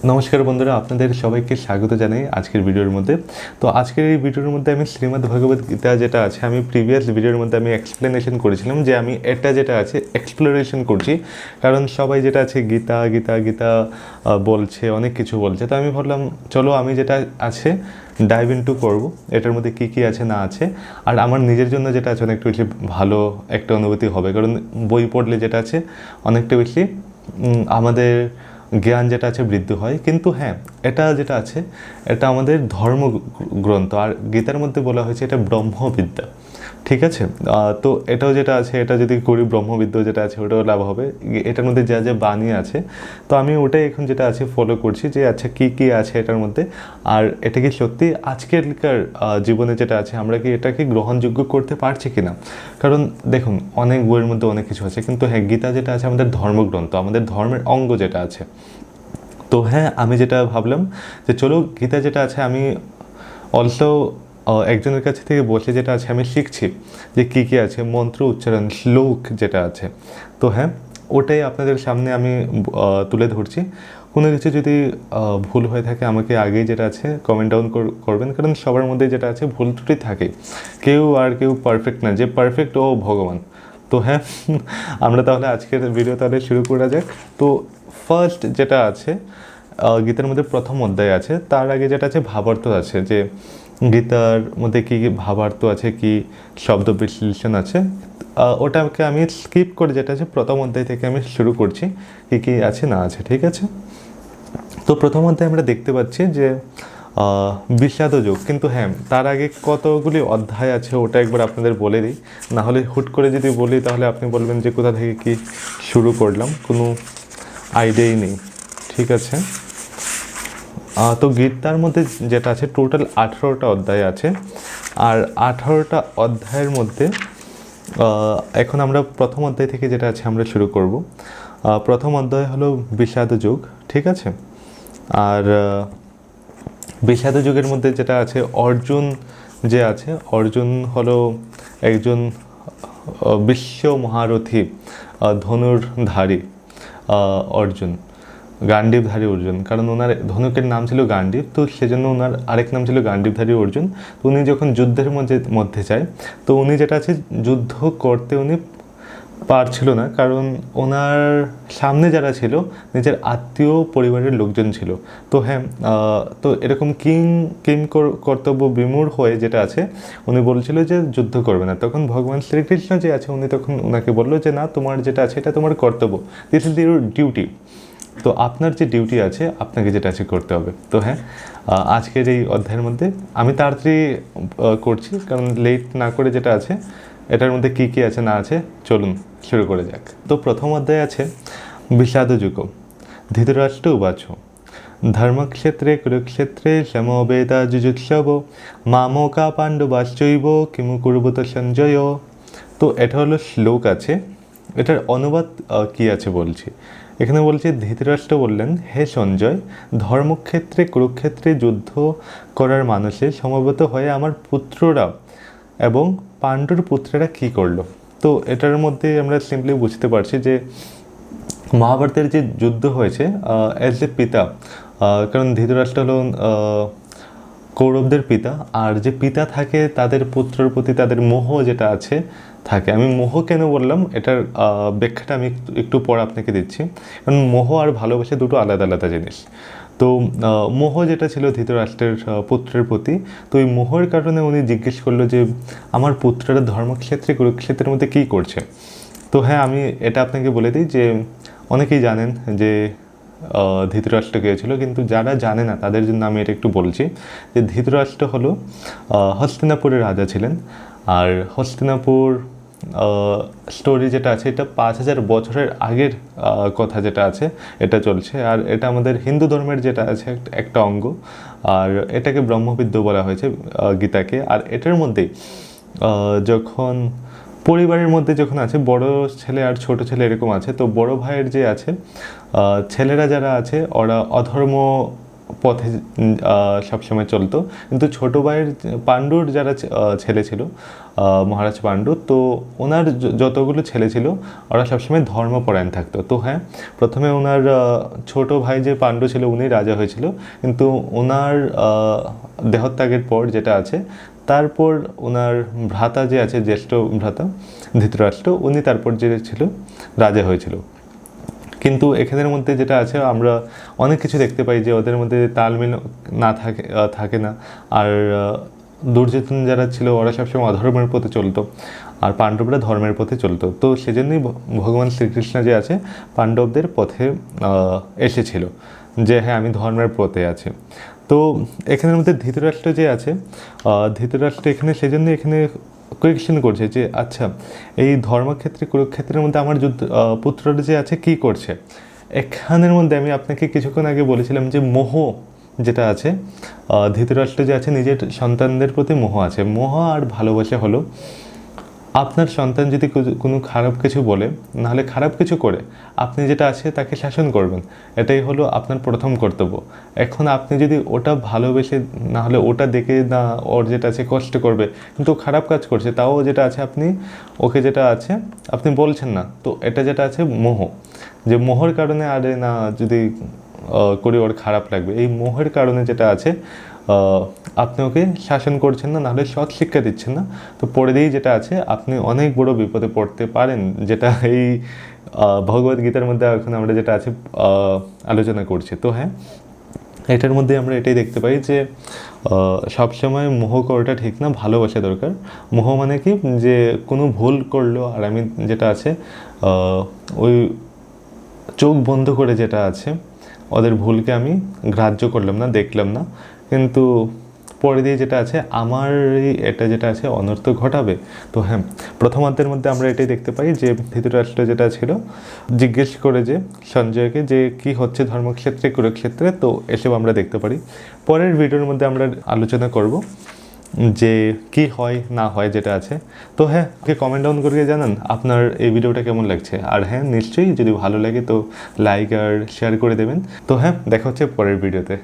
নমস্কার বন্ধুরা, আপনাদের সবাইকে স্বাগত জানাই আজকের ভিডিওর মধ্যে। তো আজকের এই ভিডিওর মধ্যে আমি শ্রীমদ্ ভগবত গীতা যেটা আছে, আমি প্রিভিয়াস ভিডিওর মধ্যে আমি এক্সপ্লেনেশন করেছিলাম যে আমি এটা যেটা আছে এক্সপ্লোরেশন করছি, কারণ সবাই যেটা আছে গীতা গীতা গীতা বলছে, অনেক কিছু বলছে। তো আমি ভাবলাম চলো আমি যেটা আছে ডাইভ ইনটু করবো, এটার মধ্যে কী কী আছে না আছে। আর আমার নিজের জন্য যেটা আছে অনেকটা বেশি ভালো একটা অনুভূতি হবে, কারণ বই পড়লে যেটা আছে অনেকটা বেশি আমাদের জ্ঞান যেটা আছে বৃদ্ধি হয়। কিন্তু হ্যাঁ, এটা যেটা আছে এটা আমাদের ধর্মগ্রন্থ, আর গীতার মধ্যে বলা হয়েছে এটা ব্রহ্মবিদ্যা, ঠিক আছে। তো এটাও যেটা আছে, এটা যদি করি ব্রহ্মবিদ্যা যেটা আছে ওটাও লাভ হবে। এটার মধ্যে যা যা বাণী আছে, তো আমি ওটাই এখন যেটা আছে ফলো করছি যে আচ্ছা কী কী আছে এটার মধ্যে, আর এটা কি সত্যি আজকেরকার জীবনে যেটা আছে আমরা কি এটাকে গ্রহণযোগ্য করতে পারছি কিনা। কারণ দেখুন, অনেক বইয়ের মধ্যে অনেক কিছু আছে, কিন্তু হ্যাঁ গীতা যেটা আছে আমাদের ধর্মগ্রন্থ, আমাদের ধর্মের অঙ্গ যেটা আছে। তো হ্যাঁ, আমি যেটা ভাবলাম যে চলো গীতা যেটা আছে আমি অলসো একজনের কাছে থেকে বসে যেটা আছে আমি শিখছি যে কী কী আছে, মন্ত্র উচ্চারণ শ্লোক যেটা আছে। তো হ্যাঁ, ওটাই আপনাদের সামনে আমি তুলে ধরছি। কোনো কিছু যদি ভুল হয়ে থাকে আমাকে আগেই যেটা আছে কমেন্ট ডাউন করবেন, কারণ সবার মধ্যে যেটা আছে ভুল ত্রুটি থাকে, কেউ পারফেক্ট না, যে পারফেক্ট ও ভগবান। তো হ্যাঁ, আমরা তাহলে আজকের ভিডিও তাহলে শুরু করা যাক। তো ফার্স্ট যেটা আছে গীতার মধ্যে প্রথম অধ্যায় আছে, তার আগে যেটা আছে ভাবার্থ আছে, যে গীতার মধ্যে কী কী ভাবার্থ আছে, কি শব্দ বিশ্লেষণ আছে, ওটাকে আমি স্কিপ করে যেটা আছে প্রথম অধ্যায় থেকে আমি শুরু করছি কী কী আছে না আছে, ঠিক আছে। তো প্রথম অধ্যায়ে আমরা দেখতে পাচ্ছি যে বিষাদ যোগ, কিন্তু হ্যাঁ তার আগে কতগুলি অধ্যায় আছে ওটা একবার আপনাদের বলে দিই, নাহলে হুট করে যদি বলি তাহলে আপনি বলবেন যে কোথা থেকে কি শুরু করলাম, কোনো আইডিয়াই নেই, ঠিক আছে। তো গীতার মধ্যে যেটা আছে টোটাল 18টা অধ্যায় আছে, আর 18টা অধ্যায়ের মধ্যে এখন আমরা প্রথম অধ্যায় থেকে যেটা আছে আমরা শুরু করব। প্রথম অধ্যায় হলো বিষাদ যোগ, ঠিক আছে। আর বিষাদ যুগের মধ্যে যেটা আছে অর্জুন যে আছে, অর্জুন হলো একজন বিশ্ব মহারথী ধনুর্ধারী অর্জুন, গান্ডীবধারী অর্জুন, কারণ ওনার ধনুকের নাম ছিল গান্ডীব, তো সেজন্য ওনার আরেক নাম ছিল গান্ডীবধারী অর্জুন। তো উনি যখন যুদ্ধের মধ্যে যায়, তো উনি যেটা আছে যুদ্ধ করতে উনি পারছিল না, কারণ ওনার সামনে যারা ছিল নিজের আত্মীয় পরিবারের লোকজন ছিল। তো হ্যাঁ, তো এরকম কিং কর্তব্য বিমূঢ় হয়ে যেটা আছে উনি বলছিল যে যুদ্ধ করবে না। তখন ভগবান শ্রীকৃষ্ণ যে আছে উনি তখন ওনাকে বললো যে না, তোমার যেটা আছে এটা তোমার কর্তব্য, দিস ইজ ইউর ডিউটি। তো আপনার যে ডিউটি আছে আপনাকে যেটা আছে করতে হবে। তো হ্যাঁ, আজকের এই অধ্যায়ের মধ্যে আমি তাড়াতাড়ি করছি, কারণ লেট না করে যেটা আছে এটার মধ্যে কী কী আছে না আছে চলুন শুরু করে যাক। তো প্রথম অধ্যায় আছে বিষাদ যুগ। ধৃতরাষ্ট্র উবাচ ধর্মক্ষেত্রে কুরুক্ষেত্রে সমবেতা যুযুৎসব মামকা পাণ্ডবাশ্চৈব কিমু কুর্বত সঞ্জয়। তো এটা হলো শ্লোক আছে, এটার অনুবাদ কি আছে বলছি। এখানে বলছে ধৃতরাষ্ট্র বললেন, হে সঞ্জয়, ধর্মক্ষেত্রে কুরুক্ষেত্রে যুদ্ধ করার মানুষে সমবেত হয়ে আমার পুত্ররা এবং পাণ্ডুর পুত্রেরা কী করলো। তো এটার মধ্যে আমরা সিম্পলি বুঝতে পারছি যে মহাভারতের যে যুদ্ধ হয়েছে অ্যাজ এ পিতা, কারণ ধৃতরাষ্ট্র হলো কৌরবদের পিতা, আর যে পিতা থাকে তাদের পুত্রের প্রতি তাদের মোহ যেটা আছে থাকে। আমি মোহ কেন বললাম এটার ব্যাখ্যাটা আমি একটু পরে আপনাকে দিচ্ছি, কারণ মোহ আর ভালোবাসা দুটো আলাদা আলাদা জিনিস। তো মোহ যেটা ছিল ধৃতরাষ্ট্রের পুত্রের প্রতি, তো ওই মোহের কারণে উনি জিজ্ঞেস করলো যে আমার পুত্রেরা ধর্মক্ষেত্রে কুরুক্ষেত্রের মধ্যে কী করছে। তো হ্যাঁ, আমি এটা আপনাকে বলে দিই যে অনেকেই জানেন যে ধৃতরাষ্ট্র গিয়েছিল, কিন্তু যারা জানে না তাদের জন্য আমি এটা একটু বলছি যে ধৃতরাষ্ট্র হলো হস্তিনাপুরের রাজা ছিলেন। আর হস্তিনাপুর স্টোরি যেটা আছে এটা 5000 বছরের আগের কথা যেটা আছে এটা চলছে, আর এটা আমাদের হিন্দু ধর্মের যেটা আছে একটা অঙ্গ, আর এটাকে ব্রহ্মবিদ্যা বলা হয়েছে গীতাকে। আর এটার মধ্যেই যখন পরিবারের মধ্যে যখন আছে বড় ছেলে আর ছোট ছেলে এরকম আছে, তো বড় ভাইয়ের যে আছে ছেলেরা যারা আছে ওরা অধর্ম পথে সবসময় চলতো। কিন্তু ছোটো ভাইয়ের পাণ্ডুর যারা ছেলে ছিল, মহারাজ পাণ্ডু, তো ওনার যতগুলো ছেলে ছিল ওরা সবসময় ধর্মপরায়ণ থাকতো। তো হ্যাঁ, প্রথমে ওনার ছোটো ভাই যে পাণ্ডু ছিল উনি রাজা হয়েছিল, কিন্তু ওনার দেহত্যাগের পর যেটা আছে তারপর ওনার ভ্রাতা যে আছে, জ্যেষ্ঠ ভ্রাতা ধৃতরাষ্ট্র, উনি তারপর যে ছিল রাজা হয়েছিল। কিন্তু এখানের মধ্যে যেটা আছে আমরা অনেক কিছু দেখতে পাই যে ওদের মধ্যে তালমিল না থাকে না। আর দুর্যোধন যারা ছিল ওরা সবসময় অধর্মের পথে চলতো, আর পাণ্ডবরা ধর্মের পথে চলতো। তো সেজন্যই ভগবান শ্রীকৃষ্ণ যে আছে পাণ্ডবদের পথে এসেছিল, যে হ্যাঁ আমি ধর্মের পথে আছি। তো এখানের মধ্যে ধৃতরাষ্ট্র যে আছে, ধৃতরাষ্ট্র এখানে সেজন্যই এখানে কোয়েকশন করছে যে আচ্ছা এই ধর্মক্ষেত্রে কুরুক্ষেত্রের মধ্যে আমার পুত্ররা যে আছে কি করছে। এখানের মধ্যে আমি আপনাকে কিছুক্ষণ আগে বলেছিলাম যে মোহ যেটা আছে, ধৃতরাষ্ট্র যে আছে নিজের সন্তানদের প্রতি মোহ আছে। মোহ আর ভালোবাসা হলো আপনার সন্তান যদি কোনো খারাপ কিছু বলে, নাহলে খারাপ কিছু করে, আপনি যেটা আছে তাকে শাসন করবেন, এটাই হলো আপনার প্রথম কর্তব্য। এখন আপনি যদি ওটা ভালোবেসে, নাহলে ওটা দেখে না ওর যেটা আছে কষ্ট করবে, কিন্তু খারাপ কাজ করছে, তাও যেটা আছে আপনি ওকে যেটা আছে আপনি বলছেন না, তো এটা যেটা আছে মোহ, যে মোহর কারণে আরে না যদি করে ওর খারাপ লাগবে, এই মোহের কারণে যেটা আছে আপনি ওকে শাসন করছেন না, নাহলে সৎ শিক্ষা দিচ্ছেন না। তো পরে দিয়েই যেটা আছে আপনি অনেক বড় বিপদে পড়তে পারেন, যেটা এই ভগবদ্গীতার মধ্যে এখন আমরা যেটা আছে আলোচনা করছি। তো হ্যাঁ, এটার মধ্যে আমরা এটাই দেখতে পাই যে সবসময় মোহ করাটা ঠিক না, ভালোবাসা দরকার। মোহ মানে কি, যে কোনো ভুল করলো আর আমি যেটা আছে ওই চোখ বন্ধ করে যেটা আছে ওদের ভুলকে আমি গ্রাহ্য করলাম না, দেখলাম না, কিন্তু পরে দিয়ে যেটা আছে আমারই এটা যেটা আছে অনর্থ ঘটাবে। তো হ্যাঁ, প্রথমার্ধের মধ্যে আমরা এটাই দেখতে পাই যে ধৃতরাষ্ট্র যেটা ছিল জিজ্ঞেস করে যে সঞ্জয়কে যে কি হচ্ছে ধর্মক্ষেত্রে কুরুক্ষেত্রে, তো এসব আমরা দেখতে পারি। পরের ভিডিওর মধ্যে আমরা আলোচনা করব যে কি হয় না হয় যেটা আছে। তো হ্যাঁ, ওকে কমেন্ট ডাউন করে জানান আপনার এই ভিডিওটা কেমন লাগছে। আর হ্যাঁ, নিশ্চয়ই যদি ভালো লাগে তো লাইক আর শেয়ার করে দেবেন। তো হ্যাঁ, দেখা হচ্ছে পরের ভিডিওতে।